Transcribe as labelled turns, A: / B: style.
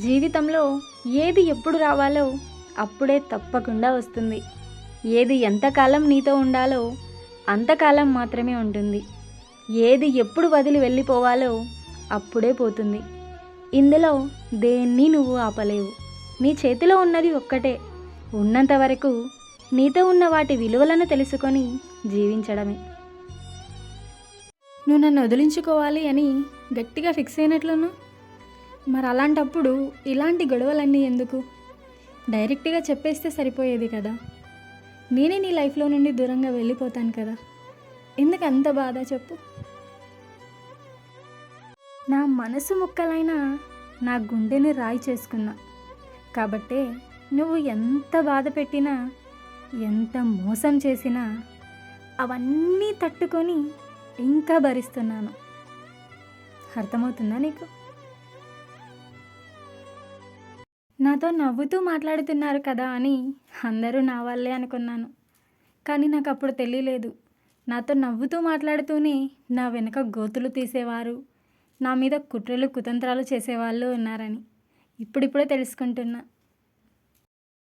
A: జీవితంలో ఏది ఎప్పుడు రావాలో అప్పుడే తప్పకుండా వస్తుంది. ఏది ఎంతకాలం నీతో ఉండాలో అంతకాలం మాత్రమే ఉంటుంది. ఏది ఎప్పుడు వదిలి వెళ్ళిపోవాలో అప్పుడే పోతుంది. ఇందులో దేన్ని నువ్వు ఆపలేవు. నీ చేతిలో ఉన్నది ఒక్కటే. ఉన్నంత వరకు నీతో ఉన్న వాటి విలువలను తెలుసుకొని జీవించడమే. నువ్వు నన్ను వదిలించుకోవాలి అని గట్టిగా ఫిక్స్ అయినట్లును. మరి అలాంటప్పుడు ఇలాంటి గొడవలన్నీ ఎందుకు? డైరెక్ట్గా చెప్పేస్తే సరిపోయేది కదా. నేనే నీ లైఫ్లో నుండి దూరంగా వెళ్ళిపోతాను కదా. ఎందుకు అంత బాధ చెప్పు? నా మనసు ముక్కలైనా నా గుండెని రాయి చేసుకున్నా కాబట్టే నువ్వు ఎంత బాధ పెట్టినా, ఎంత మోసం చేసినా అవన్నీ తట్టుకొని ఇంకా భరిస్తున్నాను. అర్థమవుతుందా నీకు? నాతో నవ్వుతూ మాట్లాడుతున్నారు కదా అని అందరూ నా వాళ్ళే అనుకున్నాను. కానీ నాకు అప్పుడు తెలియలేదు, నాతో నవ్వుతూ మాట్లాడుతూనే నా వెనుక గోతులు తీసేవారు, నా మీద కుట్రలు కుతంత్రాలు చేసేవాళ్ళు ఉన్నారని. ఇప్పుడిప్పుడే తెలుసుకుంటున్నా.